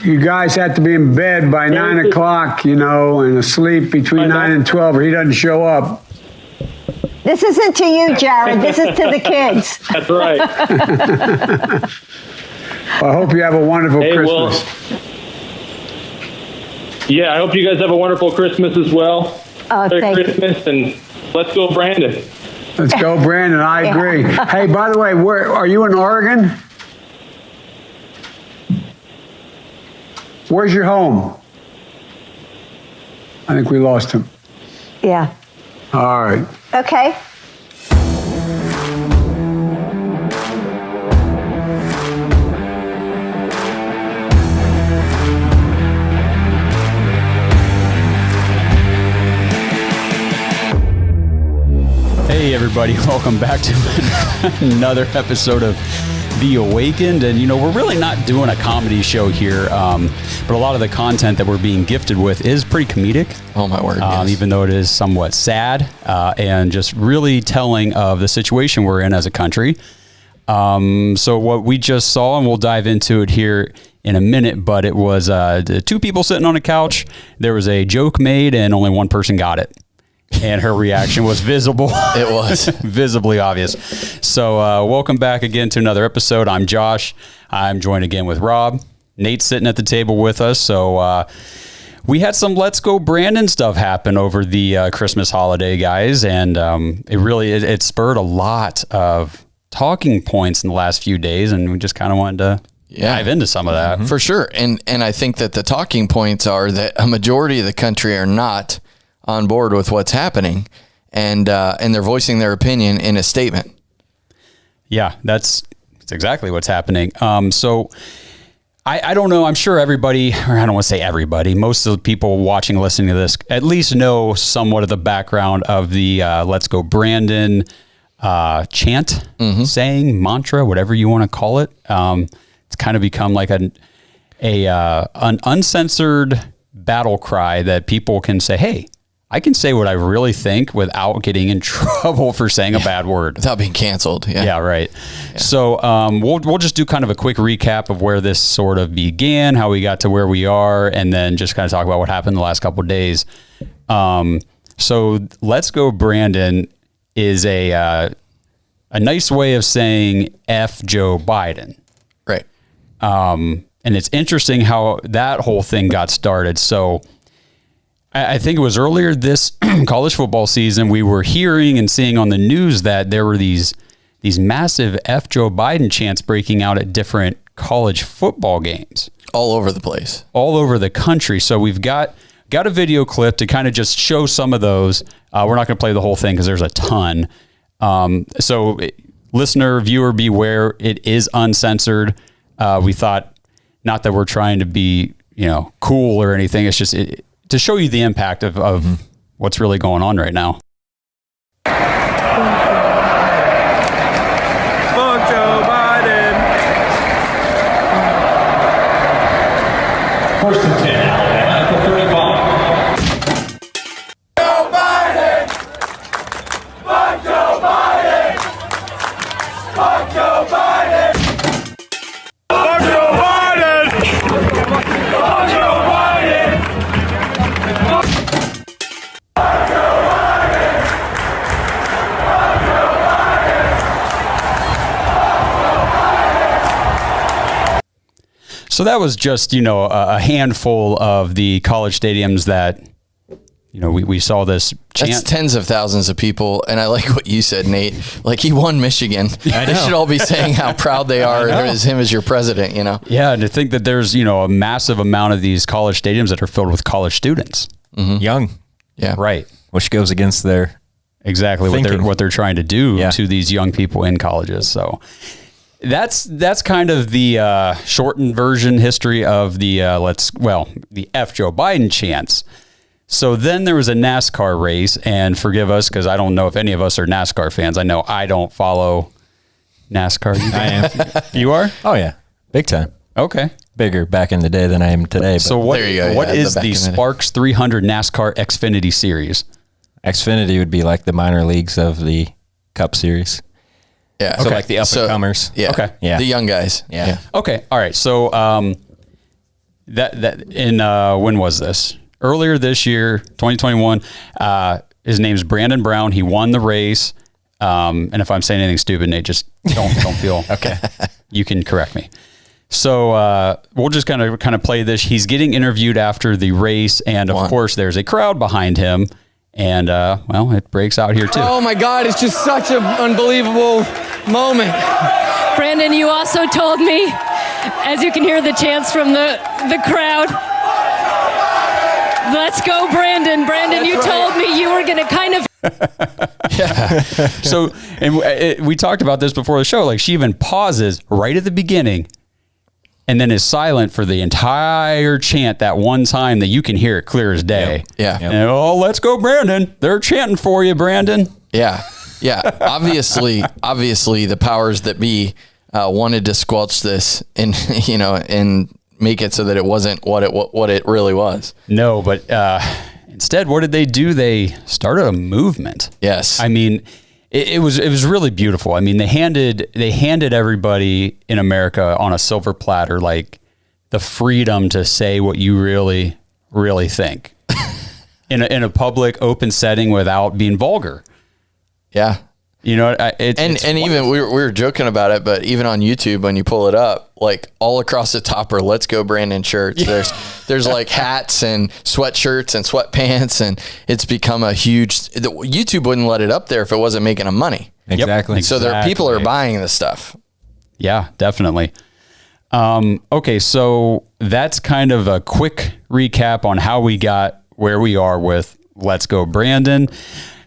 you guys have to be in bed by 9 o'clock, and asleep between 9 and 12, or he doesn't show up. This isn't to you, Jared. This is to the kids. That's right. I hope you have a wonderful Christmas. Yeah, I hope you guys have a wonderful Christmas as well. Merry Christmas, and let's go, Brandon. Let's go, Brandon. I agree. Hey, by the way, are you in Oregon? Where's your home? I think we lost him. Yeah. All right. Okay. Hey everybody, welcome back to another episode of The Awakened. And we're really not doing a comedy show here, but a lot of the content that we're being gifted with is pretty comedic. Oh my word, yes. Even though it is somewhat sad and just really telling of the situation we're in as a country. So what we just saw, and we'll dive into it here in a minute, but it was two people sitting on a couch. There was a joke made and only one person got it. And her reaction was visible. It was. Visibly obvious. So welcome back again to another episode. I'm Josh. I'm joined again with Rob. Nate's sitting at the table with us. So we had some Let's Go Brandon stuff happen over the Christmas holiday, guys. And it spurred a lot of talking points in the last few days. And we just kind of wanted to dive into some of that. For sure. And I think that the talking points are that a majority of the country are not on board with what's happening, and they're voicing their opinion in a statement. Yeah, that's exactly what's happening. So I don't know. I'm sure everybody, or I don't want to say everybody, most of the people watching, listening to this, at least know somewhat of the background of the Let's Go Brandon chant, saying, mantra, whatever you want to call it. It's kind of become like an uncensored battle cry that people can say, hey, I can say what I really think without getting in trouble for saying a bad word. Without being canceled. Yeah, right. Yeah. So we'll just do kind of a quick recap of where this sort of began, how we got to where we are, and then just kind of talk about what happened the last couple of days. So Let's Go Brandon is a nice way of saying F Joe Biden. Right. And it's interesting how that whole thing got started. So I think it was earlier this college football season, we were hearing and seeing on the news that there were these massive F Joe Biden chants breaking out at different college football games. All over the place. All over the country. So we've got a video clip to kind of just show some of those. We're not going to play the whole thing because there's a ton. So listener, viewer, beware. It is uncensored. We thought, not that we're trying to be, cool or anything. It's just to show you the impact of what's really going on right now. Fuck Joe Biden. First and 10, Alabama at the 35. Joe Biden. Fuck Joe Biden. Fuck Joe Biden. Fuck Joe Biden. Fuck Joe Biden. So that was just, a handful of the college stadiums that, we saw this chant. That's tens of thousands of people. And I like what you said, Nate. Like, he won Michigan. They should all be saying how proud they are as him as your president, Yeah, and to think that there's, a massive amount of these college stadiums that are filled with college students. Young. Yeah. Right. Which goes against their exactly what they're trying to do to these young people in colleges. So that's kind of the shortened version history of the the F Joe Biden chants. So then there was a NASCAR race, and forgive us because I don't know if any of us are NASCAR fans. I know I don't follow NASCAR. I am. You are? Oh yeah, big time. Okay. Bigger back in the day than I am today. So what is the Sparks 300 NASCAR Xfinity Series? Xfinity would be like the minor leagues of the Cup Series. Yeah. So like the up and comers. Yeah. Okay. Yeah. The young guys. Yeah. Okay. All right. So when was this? Earlier this year, 2021. His name's Brandon Brown. He won the race. And if I'm saying anything stupid, Nate, just don't feel okay. You can correct me. So we'll just kind of play this. He's getting interviewed after the race, and of course, there's a crowd behind him. And well, it breaks out here too. Oh my God! It's just such an unbelievable moment. Brandon, you also told me, as you can hear the chants from the crowd, let's go, Brandon. Brandon, you told me you were going to kind of. Yeah. So, and we talked about this before the show. Like, she even pauses right at the beginning and then is silent for the entire chant that one time that you can hear it clear as day. Yeah. And, oh, let's go, Brandon. They're chanting for you, Brandon. Yeah. Yeah. Obviously, the powers that be wanted to squelch this and, and make it so that it wasn't what it really was. No, but instead, what did they do? They started a movement. Yes. I mean, it was really beautiful. I mean, they handed everybody in America on a silver platter, like, the freedom to say what you really, really think in a public, open setting without being vulgar. Yeah. You know, and even we were joking about it, but even on YouTube, when you pull it up, like, all across the top are "Let's Go Brandon" shirts. Yeah. There's like hats and sweatshirts and sweatpants, and it's become a huge. YouTube wouldn't let it up there if it wasn't making them money. Exactly. So people are buying this stuff. Yeah, definitely. Okay, so that's kind of a quick recap on how we got where we are with "Let's Go Brandon."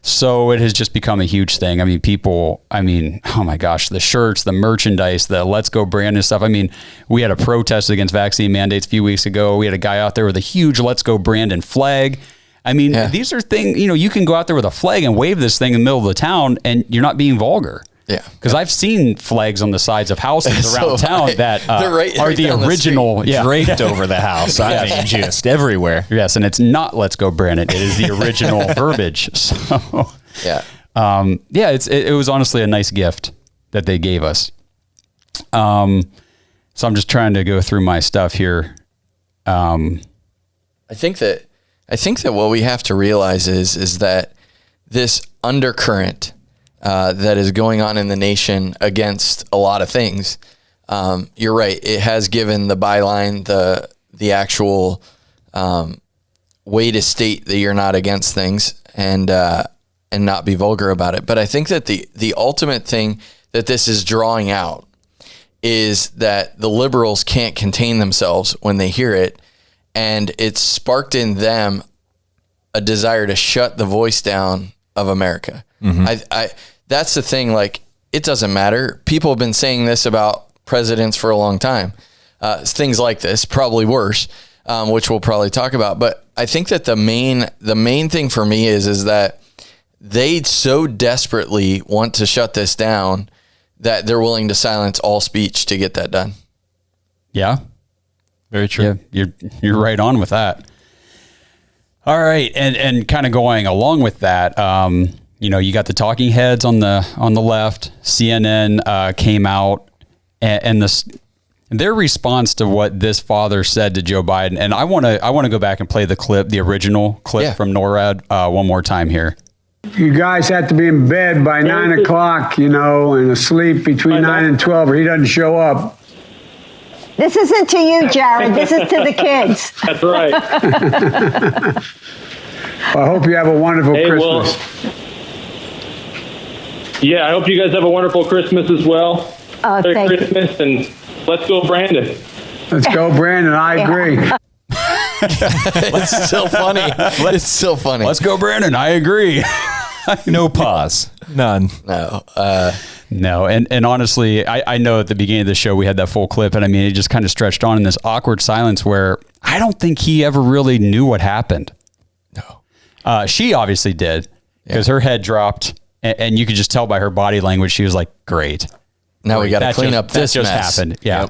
So it has just become a huge thing. I mean, oh my gosh, the shirts, the merchandise, the Let's Go Brandon stuff. I mean, we had a protest against vaccine mandates a few weeks ago. We had a guy out there with a huge Let's Go Brandon flag. I mean, These are things, you can go out there with a flag and wave this thing in the middle of the town and you're not being vulgar. Yeah. Because I've seen flags on the sides of houses around town that are the original. Draped over the house. I mean, just everywhere. Yes, and it's not "Let's Go Brandon." It is the original verbiage. So, it was honestly a nice gift that they gave us. So I'm just trying to go through my stuff here. I think that what we have to realize is that this undercurrent that is going on in the nation against a lot of things. You're right. It has given the byline the actual way to state that you're not against things and not be vulgar about it. But I think that the ultimate thing that this is drawing out is that the liberals can't contain themselves when they hear it, and it's sparked in them a desire to shut the voice down of America. Mm-hmm. That's the thing. Like, it doesn't matter. People have been saying this about presidents for a long time. Things like this, probably worse, which we'll probably talk about. But I think that the main thing for me is that they so desperately want to shut this down that they're willing to silence all speech to get that done. Yeah, very true. Yeah, you're right on with that. All right, and kind of going along with that. You got the talking heads on the left. CNN came out and their response to what this father said to Joe Biden. And I want to go back and play the original clip from NORAD one more time here. You guys have to be in bed by 9 o'clock, and asleep between 9 and 12, or he doesn't show up. This isn't to you, Jared. This is to the kids. That's right. I hope you have a wonderful Christmas. I hope you guys have a wonderful Christmas as well. Oh, Merry Christmas, and let's go, Brandon. Let's go, Brandon. I agree. It's still funny. It's still funny. Let's go, Brandon. I agree. No pause. None. No. No. And honestly, I know at the beginning of the show we had that full clip, and I mean, it just kind of stretched on in this awkward silence where I don't think he ever really knew what happened. No. She obviously did, because her head dropped. And you could just tell by her body language, she was like, "Great, now we got to clean up this that just mess." happened." Yeah,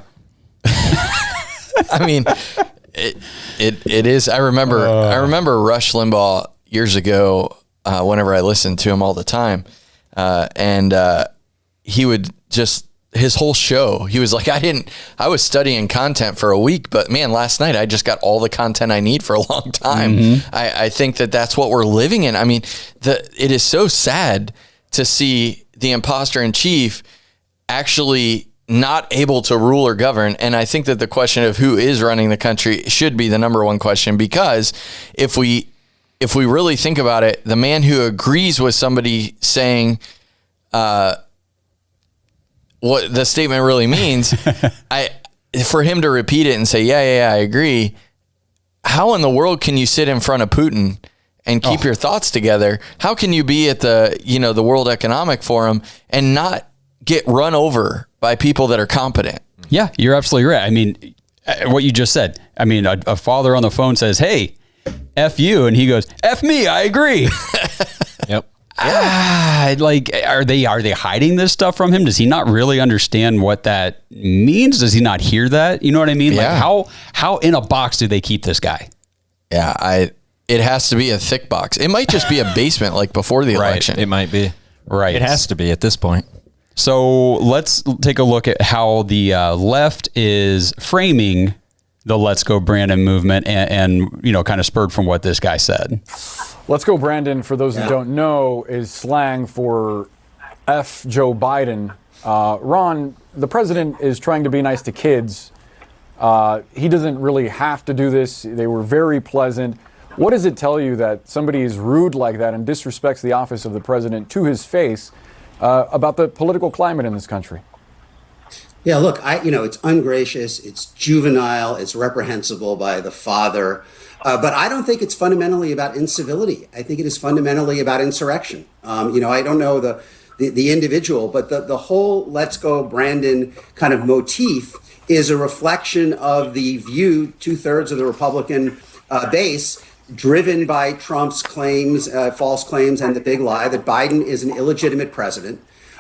I mean, it is. I remember Rush Limbaugh years ago. Whenever I listened to him all the time, and he would just his whole show. He was like, I was studying content for a week, but man, last night I just got all the content I need for a long time. I think that that's what we're living in. I mean, it is so sad to see the imposter in chief actually not able to rule or govern. And I think that the question of who is running the country should be the number one question, because if we really think about it, the man who agrees with somebody saying, what the statement really means, for him to repeat it and say, yeah, I agree. How in the world can you sit in front of Putin and keep your thoughts together? How can you be at the World Economic Forum and not get run over by people that are competent? Yeah, you're absolutely right. I mean, what you just said, I mean, a father on the phone says, hey, F you. And he goes, F me, I agree. Yep. Like, are they hiding this stuff from him? Does he not really understand what that means? Does he not hear that? You know what I mean? Yeah. Like, how in a box do they keep this guy? Yeah, it has to be a thick box. It might just be a basement like before the election. It might be. Right. It has to be at this point. So let's take a look at how the left is framing the Let's Go Brandon movement and kind of spurred from what this guy said. Let's Go Brandon, for those that don't know, is slang for F Joe Biden. Ron, the president is trying to be nice to kids. He doesn't really have to do this. They were very pleasant. What does it tell you that somebody is rude like that and disrespects the office of the president to his face about the political climate in this country? Yeah, look, it's ungracious, it's juvenile, it's reprehensible by the father. But I don't think it's fundamentally about incivility. I think it is fundamentally about insurrection. I don't know the individual, but the whole Let's Go Brandon kind of motif is a reflection of the view, 2/3 of the Republican base, driven by Trump's claims, false claims, and the big lie that Biden is an illegitimate president.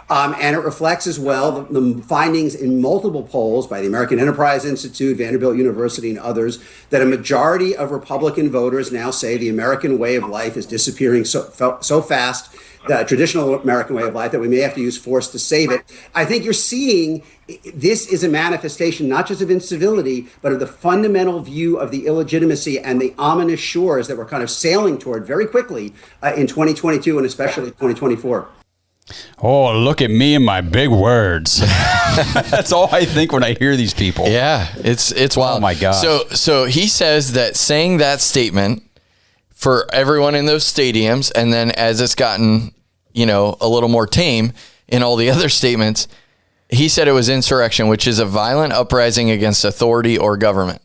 And it reflects as well the findings in multiple polls by the American Enterprise Institute, Vanderbilt University, and others, that a majority of Republican voters now say the American way of life is disappearing so fast, the traditional American way of life, that we may have to use force to save it. I think you're seeing this is a manifestation not just of incivility, but of the fundamental view of the illegitimacy and the ominous shores that we're kind of sailing toward very quickly in 2022 and especially 2024. Oh, look at me and my big words. That's all I think when I hear these people. Yeah, it's wild. Oh my God. So he says that saying that statement for everyone in those stadiums, and then as it's gotten, a little more tame in all the other statements, he said it was insurrection, which is a violent uprising against authority or government.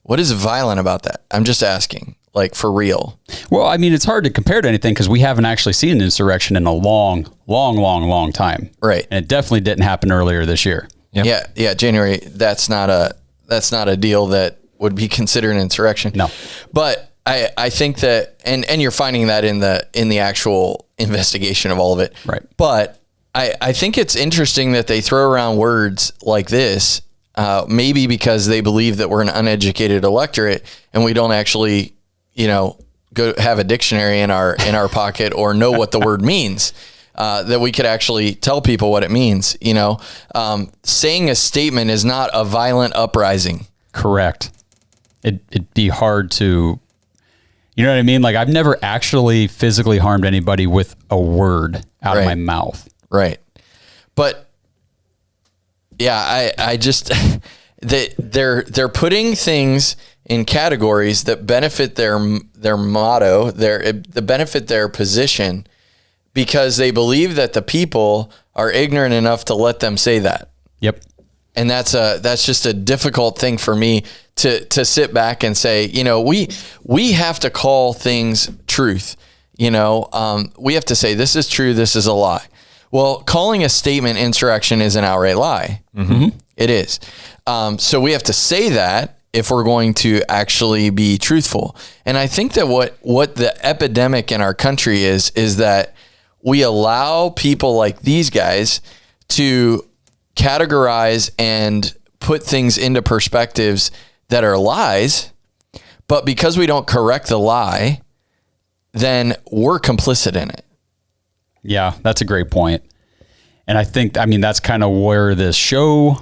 What is violent about that? I'm just asking. Like, for real? Well, I mean, it's hard to compare to anything because we haven't actually seen an insurrection in a long time. Right. And it definitely didn't happen earlier this year. Yep. Yeah. January. That's not a deal that would be considered an insurrection. No. But I think that, and you're finding that in the actual investigation of all of it. Right. But I think it's interesting that they throw around words like this, maybe because they believe that we're an uneducated electorate and we don't actually, go have a dictionary in our pocket or know what the word means, that we could actually tell people what it means. Saying a statement is not a violent uprising. Correct. It'd be hard to, you know what I mean? Like, I've never actually physically harmed anybody with a word out of my mouth. Right. But yeah, I just, they're putting things in categories that benefit their motto, that benefit their position, because they believe that the people are ignorant enough to let them say that. Yep. And that's just a difficult thing for me to sit back and say, we have to call things truth. We have to say, this is true, this is a lie. Well, calling a statement insurrection is an outright lie. Mm-hmm. It is. So we have to say that if we're going to actually be truthful. And I think that what the epidemic in our country is that we allow people like these guys to categorize and put things into perspectives that are lies, but because we don't correct the lie, then we're complicit in it. Yeah, that's a great point. And I think, I mean, that's kind of where this show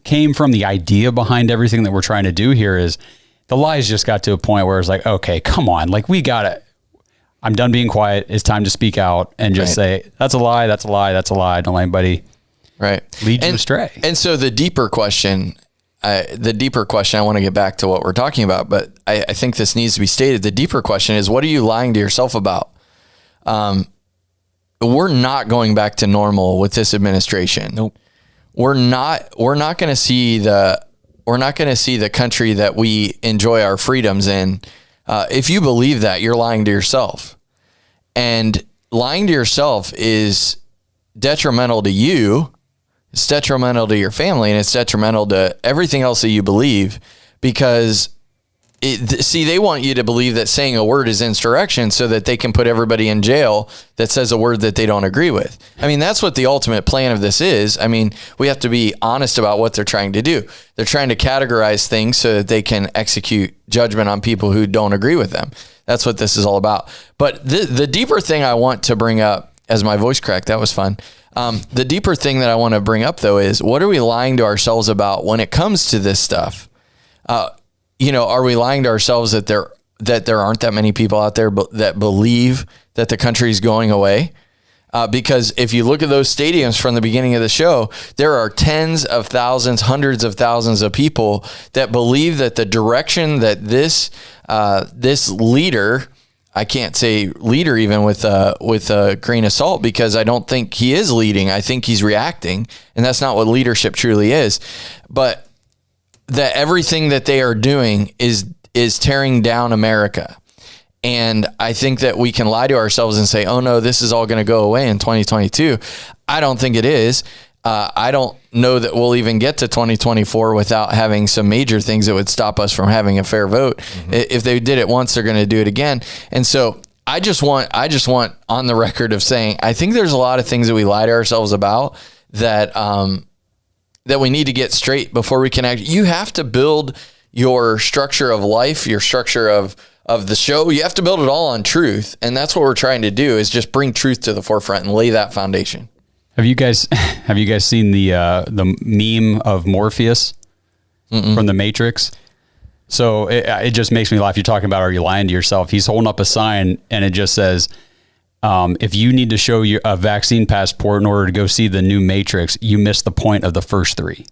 came from. The idea behind everything that we're trying to do here is the lies just got to a point where it's like, okay, come on. Like, we got it. I'm done being quiet. It's time to speak out and just say, that's a lie. That's a lie. That's a lie. Don't let anybody lead you astray. And so the deeper question I want to get back to what we're talking about, but I think this needs to be stated. The deeper question is, what are you lying to yourself about? We're not going back to normal with this administration. Nope. We're not going to see the country that we enjoy our freedoms in. If you believe that, you're lying to yourself, and lying to yourself is detrimental to you. It's detrimental to your family, and it's detrimental to everything else that you believe, because they want you to believe that saying a word is insurrection so that they can put everybody in jail that says a word that they don't agree with. I mean, that's what the ultimate plan of this is. I mean, we have to be honest about what they're trying to do. They're trying to categorize things so that they can execute judgment on people who don't agree with them. That's what this is all about. But the deeper thing I want to bring up, as my voice cracked, that was fun. The deeper thing that I want to bring up, though, is what are we lying to ourselves about when it comes to this stuff? Are we lying to ourselves that there aren't that many people out there that believe that the country is going away? Because if you look at those stadiums from the beginning of the show, there are tens of thousands, hundreds of thousands of people that believe that the direction that this leader, I can't say leader even with a grain of salt, because I don't think he is leading. I think he's reacting, and that's not what leadership truly is. But that everything that they are doing is tearing down America. And I think that we can lie to ourselves and say, oh no, this is all going to go away in 2022. I don't think it is. I don't know that we'll even get to 2024 without having some major things that would stop us from having a fair vote. Mm-hmm. If they did it once, they're going to do it again. And so I just want on the record of saying, I think there's a lot of things that we lie to ourselves about that we need to get straight before we can act. You have to build your structure of life, your structure of the show. You have to build it all on truth. And that's what we're trying to do, is just bring truth to the forefront and lay that foundation. Have you guys seen the meme of Morpheus from the Matrix? So it just makes me laugh. You're talking about, are you lying to yourself? He's holding up a sign and it just says, if you need to show a vaccine passport in order to go see the new Matrix, you missed the point of the first three.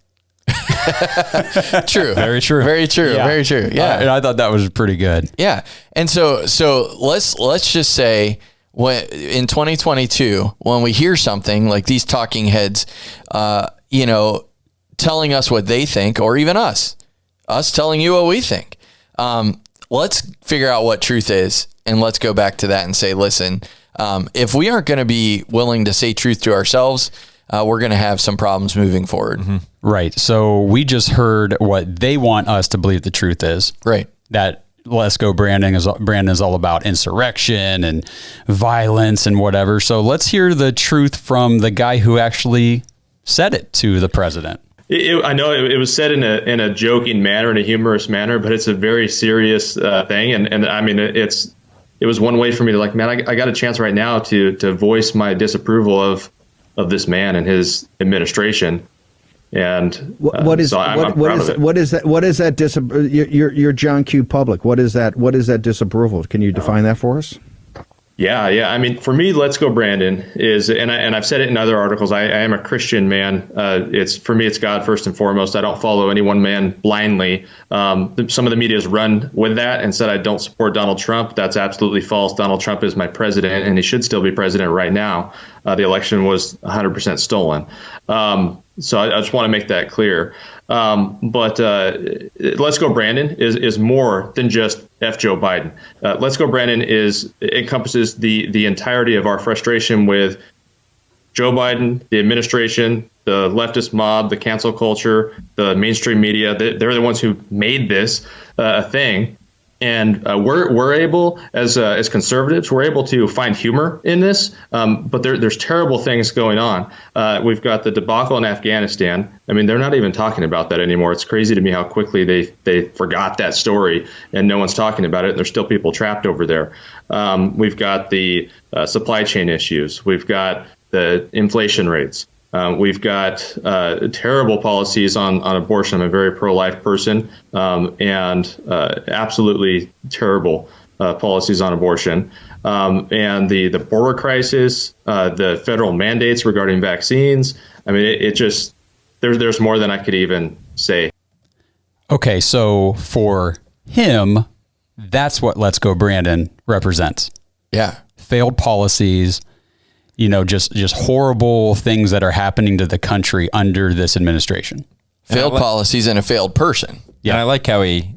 True. Very true. Very true. Yeah. Very true. Yeah. And I thought that was pretty good. Yeah. And so let's just say, when in 2022, when we hear something like these talking heads, telling us what they think, or even us telling you what we think, let's figure out what truth is, and let's go back to that and say, listen, if we aren't going to be willing to say truth to ourselves, we're going to have some problems moving forward. Mm-hmm. Right. So we just heard what they want us to believe the truth is. Right. That Let's Go Brandon is all about insurrection and violence and whatever. So let's hear the truth from the guy who actually said it to the president. I know it was said in a joking manner, in a humorous manner, but it's a very serious thing. And I mean, it was one way for me to I got a chance right now to voice my disapproval of this man and his administration. And what is that? You're John Q. Public. What is that disapproval? Can you define that for us? Yeah. I mean, for me, Let's Go Brandon is, and I've said it in other articles, I am a Christian man. For me, it's God first and foremost. I don't follow any one man blindly. Some of the media has run with that and said I don't support Donald Trump. That's absolutely false. Donald Trump is my president, and he should still be president right now. The election was 100% stolen. So I just want to make that clear. But Let's Go Brandon is more than just F Joe Biden. Let's Go Brandon encompasses the entirety of our frustration with Joe Biden, the administration, the leftist mob, the cancel culture, the mainstream media. They're the ones who made this a thing. And we're able, as conservatives, we're able to find humor in this. But there's terrible things going on. We've got the debacle in Afghanistan. I mean, they're not even talking about that anymore. It's crazy to me how quickly they forgot that story, and no one's talking about it. And there's still people trapped over there. We've got the supply chain issues. We've got the inflation rates. We've got terrible policies on abortion. I'm a very pro-life person, and absolutely terrible policies on abortion. And the border crisis, the federal mandates regarding vaccines. I mean, it just, there's more than I could even say. Okay, so for him, that's what Let's Go Brandon represents. Yeah. Failed policies, just horrible things that are happening to the country under this administration. Failed policies and a failed person. Yeah, and I like how he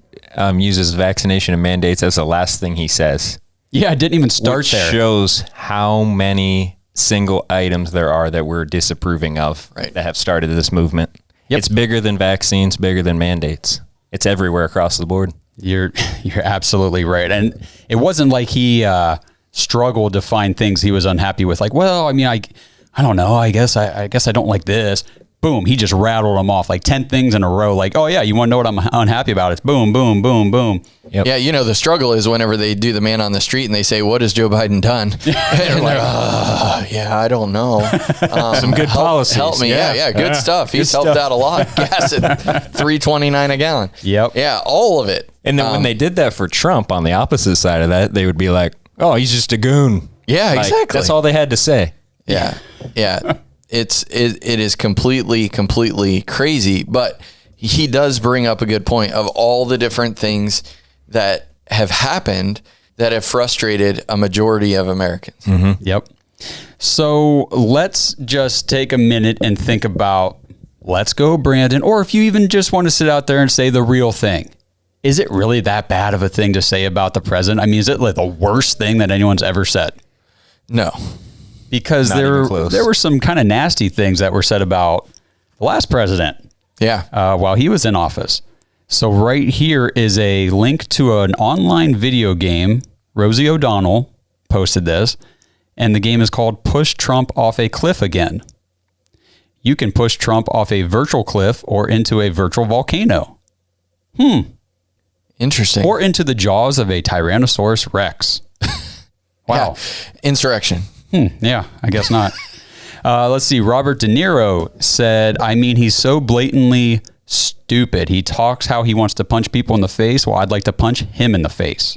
uses vaccination and mandates as the last thing he says. Yeah, it didn't even start which there. Shows how many single items there are that we're disapproving of that have started this movement. Yep. It's bigger than vaccines, bigger than mandates. It's everywhere across the board. You're absolutely right. And it wasn't like he struggled to find things he was unhappy with. Like, well, I mean, I don't know. I guess I don't like this. Boom. He just rattled them off like 10 things in a row. Like, oh yeah, you want to know what I'm unhappy about? It's boom, boom, boom, boom. Yep. Yeah, the struggle is whenever they do the man on the street and they say, "What has Joe Biden done?" And they're like, "Yeah, I don't know." Some good policies. Help me. Yeah, good stuff. He's helped out a lot. Gas at $3.29 a gallon. Yep. Yeah, all of it. And then when they did that for Trump on the opposite side of that, they would be like, "Oh, he's just a goon." Yeah, Like, exactly. That's all they had to say. Yeah. It is completely crazy, but he does bring up a good point of all the different things that have happened that have frustrated a majority of Americans. Mm-hmm. Yep. So let's just take a minute and think about Let's Go Brandon, or if you even just want to sit out there and say the real thing. Is it really that bad of a thing to say about the president? I mean, is it like the worst thing that anyone's ever said? No. Because Not even close. there were some kind of nasty things that were said about the last president. Yeah. While he was in office. So right here is a link to an online video game. Rosie O'Donnell posted this, and the game is called Push Trump Off a Cliff Again. You can push Trump off a virtual cliff or into a virtual volcano. Interesting. Or into the jaws of a Tyrannosaurus Rex. Wow. Yeah. Insurrection. Yeah, I guess not. Let's see. Robert De Niro said, I mean, he's so blatantly stupid. He talks how he wants to punch people in the face. Well, I'd like to punch him in the face.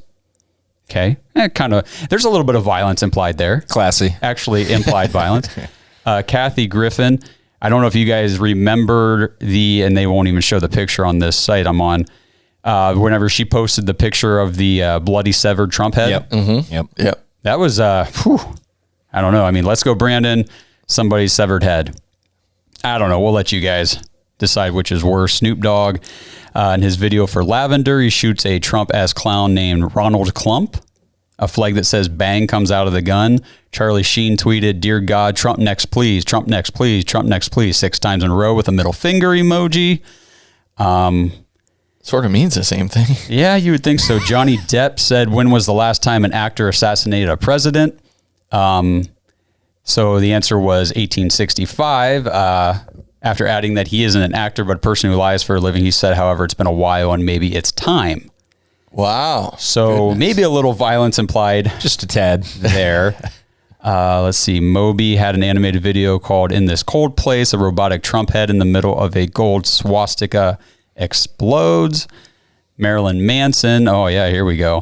Okay. Kind of. There's a little bit of violence implied there. Classy. Actually, implied violence. Kathy Griffin. I don't know if you guys remember and they won't even show the picture on this site I'm on. Whenever she posted the picture of the bloody severed Trump head. Yep. Mm-hmm. Yep. That was, I don't know. I mean, Let's Go Brandon, somebody's severed head. I don't know. We'll let you guys decide which is worse. Snoop Dogg, in his video for Lavender, he shoots a Trump-ass clown named Ronald Clump. A flag that says bang comes out of the gun. Charlie Sheen tweeted, "Dear God, Trump next, please. Trump next, please. Trump next, please." 6 times in a row with a middle finger emoji. Sort of means the same thing. Yeah, you would think so. Johnny Depp said, when was the last time an actor assassinated a president? So the answer was 1865. After adding that he isn't an actor, but a person who lies for a living, he said, however, it's been a while and maybe it's time. Wow. So maybe a little violence implied. Just a tad there. Let's see. Moby had an animated video called In This Cold Place. A robotic Trump head in the middle of a gold swastika explodes. Marilyn Manson. Oh, yeah, here we go.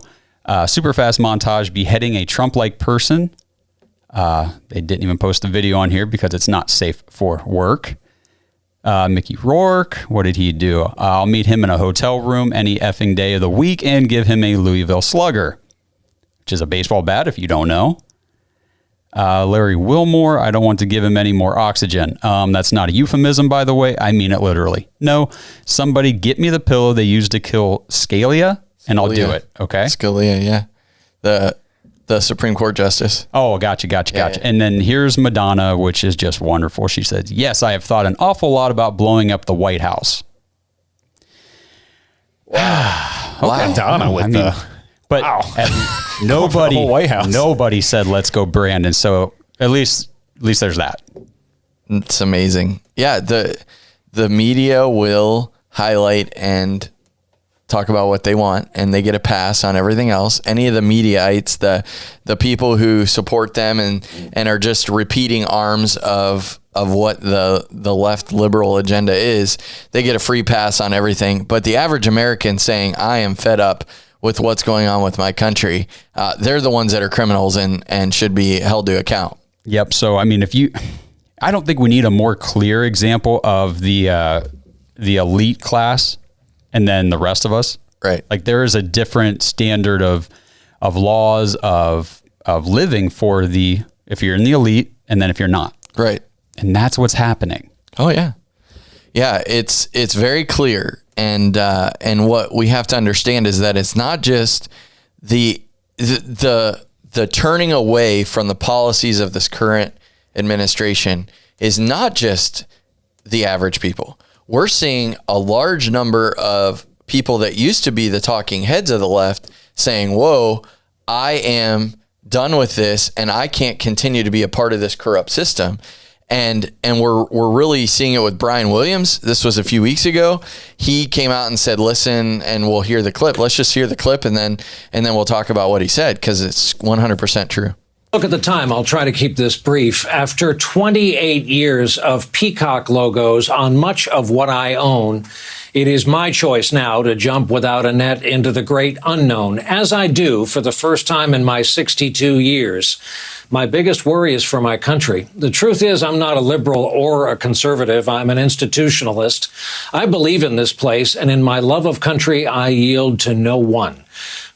Super fast montage beheading a Trump-like person. They didn't even post the video on here because it's not safe for work. Mickey Rourke, what did he do? I'll meet him in a hotel room any effing day of the week and give him a Louisville Slugger, which is a baseball bat if you don't know. Larry Wilmore, I don't want to give him any more oxygen. That's not a euphemism, by the way. I mean it literally. No, somebody get me the pillow they used to kill Scalia, and I'll do it. Okay. Scalia, yeah. The Supreme Court Justice. Oh, gotcha. Yeah. And then here's Madonna, which is just wonderful. She said, yes, I have thought an awful lot about blowing up the White House. Wow. Okay. Madonna with But nobody, the whole White House. Nobody said, let's go Brandon. So at least there's that. It's amazing. Yeah. The media will highlight and talk about what they want, and they get a pass on everything else. Any of the mediaites, the people who support them and are just repeating arms of what the left liberal agenda is, they get a free pass on everything. But the average American saying, I am fed up with what's going on with my country, they're the ones that are criminals and should be held to account. Yep. So, I mean, I don't think we need a more clear example of the elite class and then the rest of us. Right. Like, there is a different standard of laws of living for if you're in the elite and then if you're not. Right. And that's what's happening. Oh yeah. Yeah. It's very clear. And what we have to understand is that it's not just the turning away from the policies of this current administration is not just the average people. We're seeing a large number of people that used to be the talking heads of the left saying, whoa, I am done with this and I can't continue to be a part of this corrupt system. And we're really seeing it with Brian Williams. This was a few weeks ago. He came out and said, listen, and we'll hear the clip. Let's just hear the clip and then we'll talk about what he said, because it's 100% true. Look at the time. I'll try to keep this brief. After 28 years of peacock logos on much of what I own, it is my choice now to jump without a net into the great unknown, as I do for the first time in my 62 years. My biggest worry is for my country. The truth is, I'm not a liberal or a conservative. I'm an institutionalist. I believe in this place, and in my love of country, I yield to no one.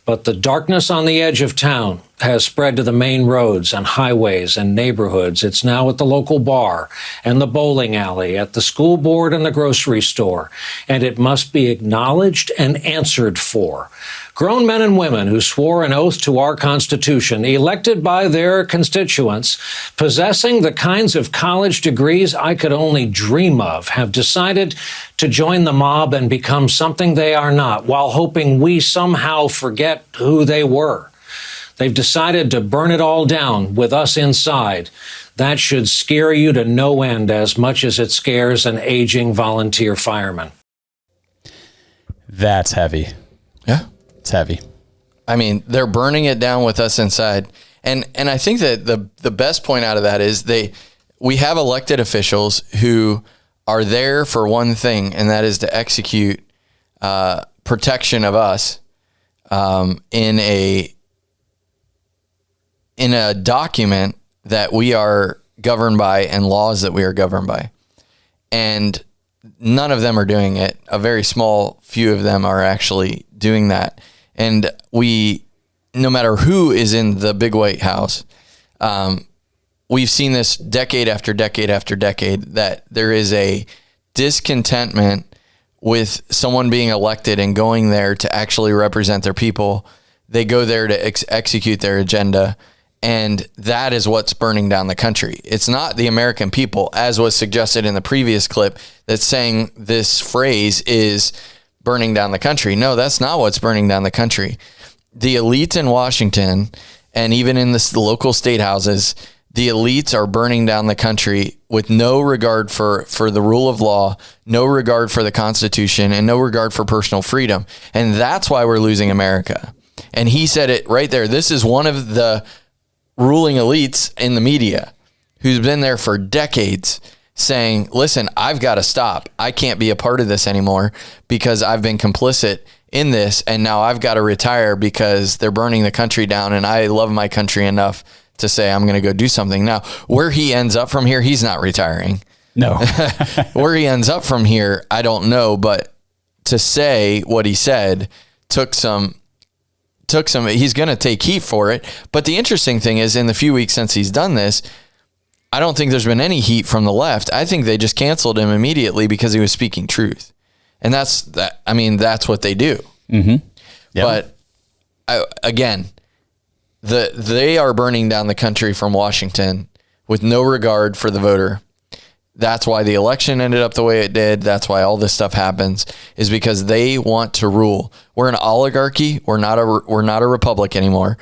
But the darkness on the edge of town has spread to the main roads and highways and neighborhoods. It's now at the local bar and the bowling alley, at the school board and the grocery store. And it must be acknowledged and answered for. Grown men and women who swore an oath to our Constitution, elected by their constituents, possessing the kinds of college degrees I could only dream of, have decided to join the mob and become something they are not, while hoping we somehow forget who they were. They've decided to burn it all down with us inside. That should scare you to no end as much as it scares an aging volunteer fireman. That's heavy. Yeah. It's heavy. I mean, they're burning it down with us inside. And I think that the best point out of that is we have elected officials who are there for one thing, and that is to execute protection of us in a document that we are governed by and laws that we are governed by. And none of them are doing it. A very small few of them are actually doing that. And no matter who is in the big white house, we've seen this decade after decade after decade, that there is a discontentment with someone being elected and going there to actually represent their people. They go there to execute their agenda. And that is what's burning down the country. It's not the American people, as was suggested in the previous clip, that's saying this phrase is burning down the country. No, that's not what's burning down the country. The elites in Washington, and even in the local state houses, the elites are burning down the country with no regard for the rule of law, no regard for the Constitution, and no regard for personal freedom. And that's why we're losing America. And he said it right there. This is one of the ruling elites in the media who's been there for decades saying, listen, I've got to stop. I can't be a part of this anymore because I've been complicit in this. And now I've got to retire because they're burning the country down. And I love my country enough to say, I'm going to go do something. Now, where he ends up from here, he's not retiring. No. Where he ends up from here, I don't know. But to say what he said took some, he's going to take heat for it. But the interesting thing is, in the few weeks since he's done this, I don't think there's been any heat from the left. I think they just canceled him immediately because he was speaking truth. And that's what they do. Mm-hmm. Yep. But again, they are burning down the country from Washington with no regard for the voter. That's why the election ended up the way it did. That's why all this stuff happens, is because they want to rule. We're an oligarchy. We're not a republic anymore.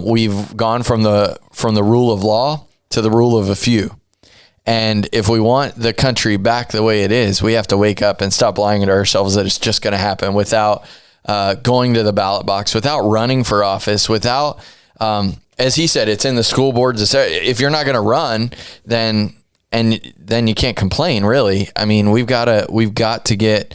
We've gone from the rule of law to the rule of a few. And if we want the country back the way it is, we have to wake up and stop lying to ourselves that it's just going to happen without going to the ballot box, without running for office, without, as he said, it's in the school boards. If you're not going to run, then you can't complain, really. I mean, we've got to get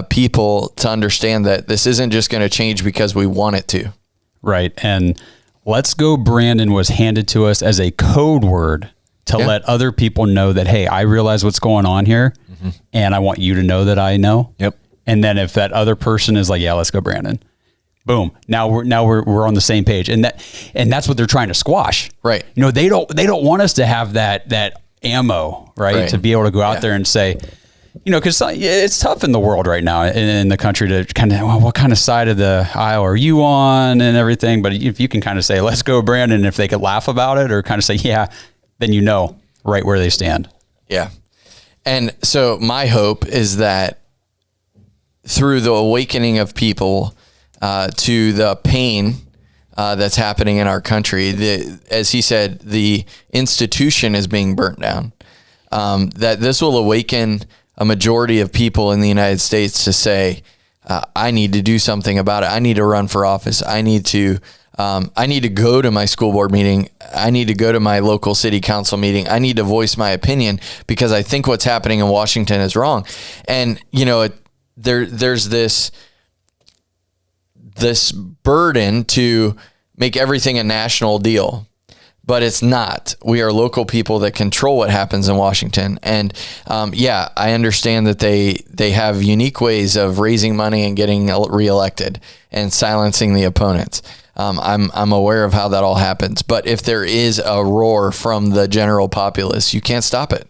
people to understand that this isn't just going to change because we want it to. Right. And Let's Go Brandon was handed to us as a code word to let other people know that, hey, I realize what's going on here, and I want you to know that I know. Yep. And then if that other person is like, yeah, let's go Brandon, boom, now we're on the same page, and that's what they're trying to squash. Right. You know, they don't want us to have that ammo, right? To be able to go out there and say, you know, because it's tough in the world right now, in the country, to kind of, well, what kind of side of the aisle are you on and everything. But if you can kind of say, let's go Brandon, if they could laugh about it or kind of say, yeah, then you know right where they stand. Yeah. And so my hope is that through the awakening of people to the pain that's happening in our country, as he said, the institution is being burnt down, that this will awaken a majority of people in the United States to say, I need to do something about it. I need to run for office. I need to go to my school board meeting. I need to go to my local city council meeting. I need to voice my opinion because I think what's happening in Washington is wrong. And, you know, there's this burden to make everything a national deal, but it's not. We are local people that control what happens in Washington. And I understand that they have unique ways of raising money and getting reelected and silencing the opponents. I'm aware of how that all happens. But if there is a roar from the general populace, you can't stop it.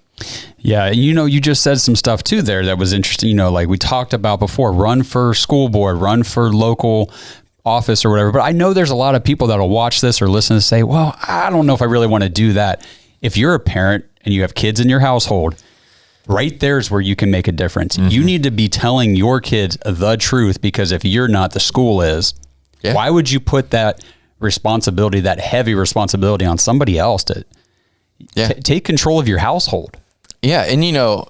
Yeah, you know, you just said some stuff too there that was interesting. You know, like we talked about before, run for school board, run for local office or whatever. But I know there's a lot of people that'll watch this or listen and say, well, I don't know if I really want to do that. If you're a parent and you have kids in your household, right there is where you can make a difference. You need to be telling your kids the truth, because if you're not, the school is. Why would you put that responsibility, that heavy responsibility, on somebody else to take control of your household? Yeah. And, you know,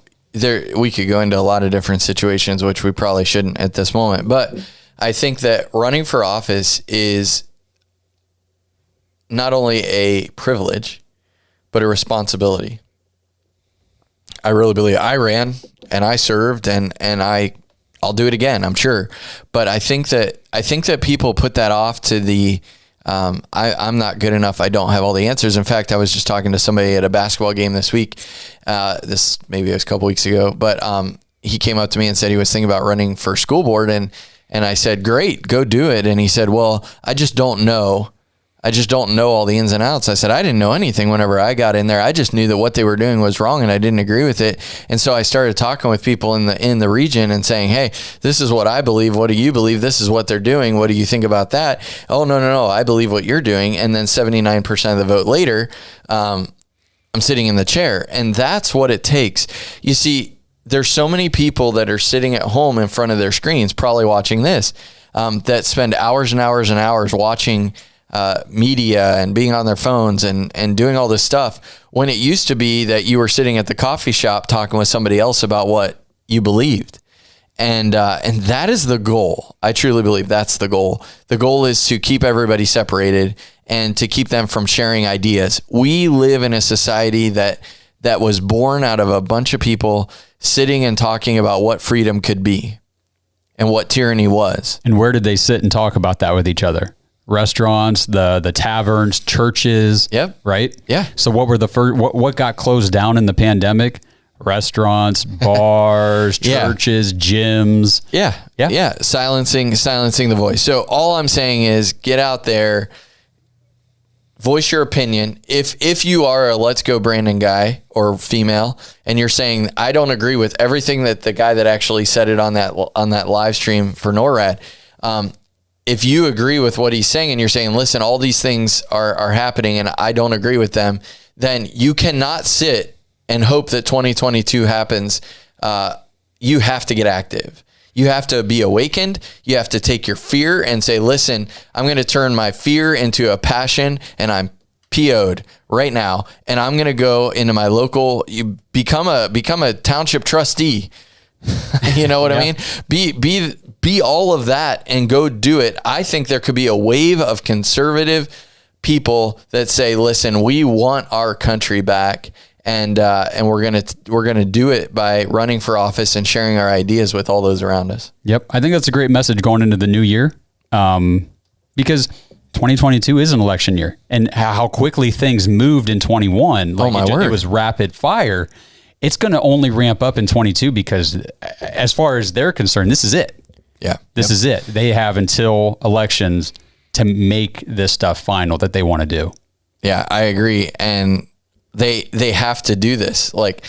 we could go into a lot of different situations, which we probably shouldn't at this moment. But I think that running for office is not only a privilege, but a responsibility. I really believe I ran and I served and I'll do it again, I'm sure. But I think that people put that off to the, I'm not good enough. I don't have all the answers. In fact, I was just talking to somebody at a basketball game this week. Maybe it was a couple weeks ago, but he came up to me and said he was thinking about running for school board. And I said, great, go do it. And he said, well, I just don't know all the ins and outs. I said, I didn't know anything whenever I got in there. I just knew that what they were doing was wrong and I didn't agree with it. And so I started talking with people in the region and saying, hey, this is what I believe. What do you believe? This is what they're doing. What do you think about that? Oh, no. I believe what you're doing. And then 79% of the vote later, I'm sitting in the chair. And that's what it takes. You see, there's so many people that are sitting at home in front of their screens, probably watching this, that spend hours and hours and hours watching media and being on their phones and doing all this stuff, when it used to be that you were sitting at the coffee shop talking with somebody else about what you believed. And that is the goal. I truly believe that's the goal. The goal is to keep everybody separated and to keep them from sharing ideas. We live in a society that was born out of a bunch of people sitting and talking about what freedom could be and what tyranny was. And where did they sit and talk about that with each other? Restaurants, the taverns, churches. Yep. Right? Yeah. So what were the first, what got closed down in the pandemic? Restaurants, bars, churches, gyms. Yeah. Silencing the voice. So all I'm saying is get out there, voice your opinion. If you are a Let's Go Brandon guy or female and you're saying, I don't agree with everything that the guy that actually said it on that live stream for NORAD, if you agree with what he's saying and you're saying, listen, all these things are happening and I don't agree with them, then you cannot sit and hope that 2022 happens. You have to get active. You have to be awakened. You have to take your fear and say, listen, I'm going to turn my fear into a passion and I'm PO'd right now. And I'm going to go into my local, become a township trustee. You know what I mean? be all of that and go do it. I think there could be a wave of conservative people that say, listen, we want our country back. And we're gonna do it by running for office and sharing our ideas with all those around us. Yep, I think that's a great message going into the new year, because 2022 is an election year, and how quickly things moved in 21. Like it was rapid fire. It's going to only ramp up in 22 because, as far as they're concerned, this is it. Yeah, this is it. They have until elections to make this stuff final that they want to do. Yeah, I agree, and they have to do this. Like,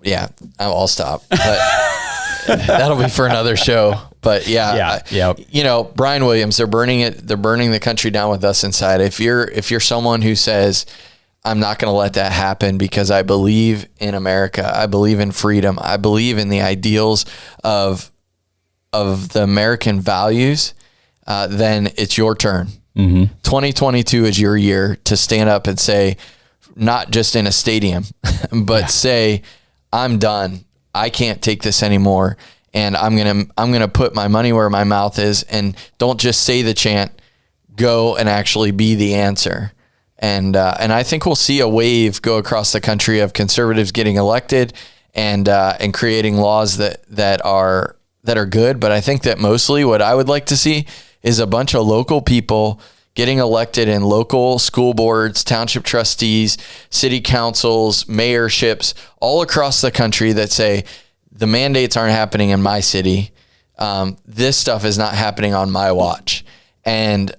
yeah, I'll stop. But that'll be for another show. But yeah. You know, Brian Williams, they're burning the country down with us inside. If you're someone who says, I'm not going to let that happen because I believe in America, I believe in freedom, I believe in the ideals of the American values, then it's your turn. 2022 is your year to stand up and say, not just in a stadium, but say, I'm done. I can't take this anymore. And I'm going to put my money where my mouth is, and don't just say the chant, go and actually be the answer. And I think we'll see a wave go across the country of conservatives getting elected and creating laws that are good. But I think that mostly what I would like to see is a bunch of local people getting elected in local school boards, township trustees, city councils, mayorships, all across the country that say, the mandates aren't happening in my city. This stuff is not happening on my watch. And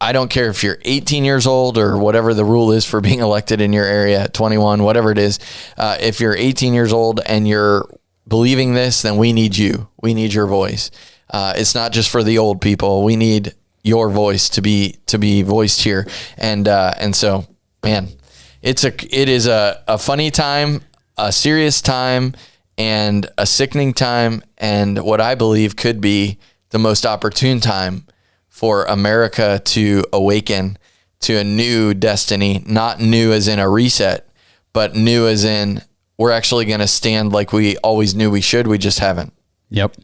I don't care if you're 18 years old or whatever the rule is for being elected in your area, 21, whatever it is. If you're 18 years old and you're believing this, then we need you. We need your voice. It's not just for the old people. We need your voice to be voiced here. And so, man, it is a funny time, a serious time, and a sickening time, and what I believe could be the most opportune time for America to awaken to a new destiny, not new as in a reset, but new as in we're actually going to stand like we always knew we should. We just haven't. Yep.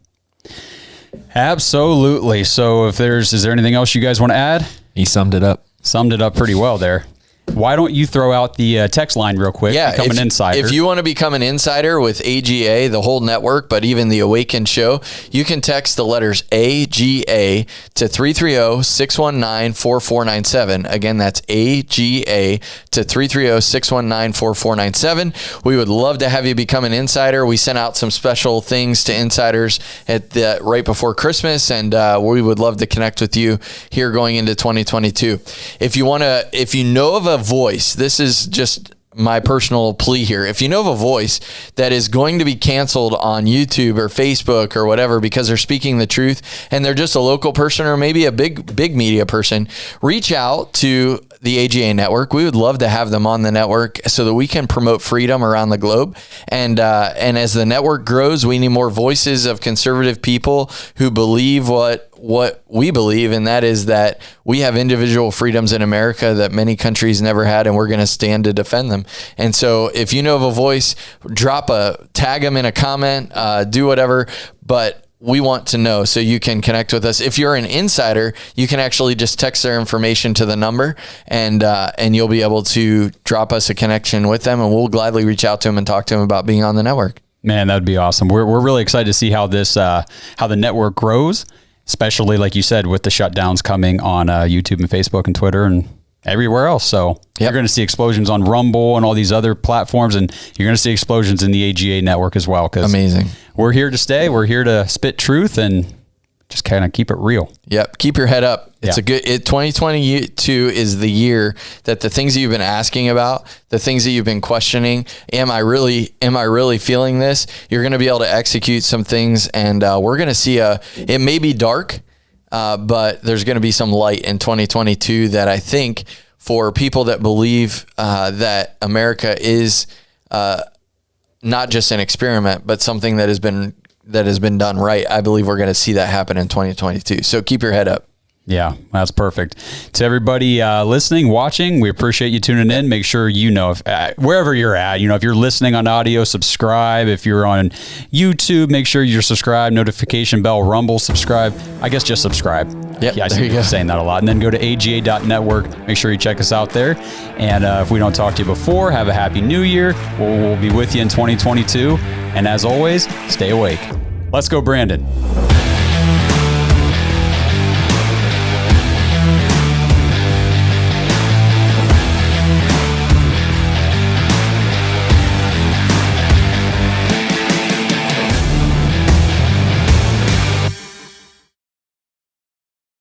Absolutely. So is there anything else you guys want to add? He summed it up. Summed it up pretty well there. Why don't you throw out the text line real quick? Yeah, become an insider. If you want to become an insider with AGA, the whole network, but even the Awakened Show, you can text the letters AGA to 330-619-4497. Again, that's AGA to 330-619-4497. We would love to have you become an insider. We sent out some special things to insiders right before Christmas, and we would love to connect with you here going into 2022. If you know of a voice, this is just my personal plea here. If you know of a voice that is going to be canceled on YouTube or Facebook or whatever because they're speaking the truth and they're just a local person or maybe a big media person, reach out to the AGA network. We would love to have them on the network so that we can promote freedom around the globe. And as the network grows, we need more voices of conservative people who believe what we believe, and that is that we have individual freedoms in America that many countries never had, and we're going to stand to defend them. And so if you know of a voice, tag them in a comment, do whatever, but we want to know so you can connect with us. If you're an insider, you can actually just text their information to the number, and you'll be able to drop us a connection with them, and we'll gladly reach out to them and talk to them about being on the network. Man, that'd be awesome. We're really excited to see how the network grows, especially like you said, with the shutdowns coming on YouTube and Facebook and Twitter and everywhere else. So you're going to see explosions on Rumble and all these other platforms, and you're going to see explosions in the AGA network as well. Amazing. We're here to stay. We're here to spit truth and just kind of keep it real. Yep. Keep your head up. It's 2022 is the year that the things that you've been asking about, the things that you've been questioning, am I really feeling this? You're going to be able to execute some things, and we're going to see it may be dark, but there's going to be some light in 2022 that I think for people that believe that America is not just an experiment, but something that has been done right. I believe we're going to see that happen in 2022. So keep your head up. Yeah, that's perfect. To everybody listening, watching, we appreciate you tuning in. Make sure you know if wherever you're at, if you're listening on audio, subscribe. If you're on YouTube, make sure you're subscribed. Notification bell, Rumble, subscribe. I guess just subscribe. Yep, Yeah, I there see you you go. saying that a lot. And then go to aga.network. Make sure you check us out there. And if we don't talk to you before, have a happy new year. We'll be with you in 2022. And as always, stay awake. Let's go, Brandon.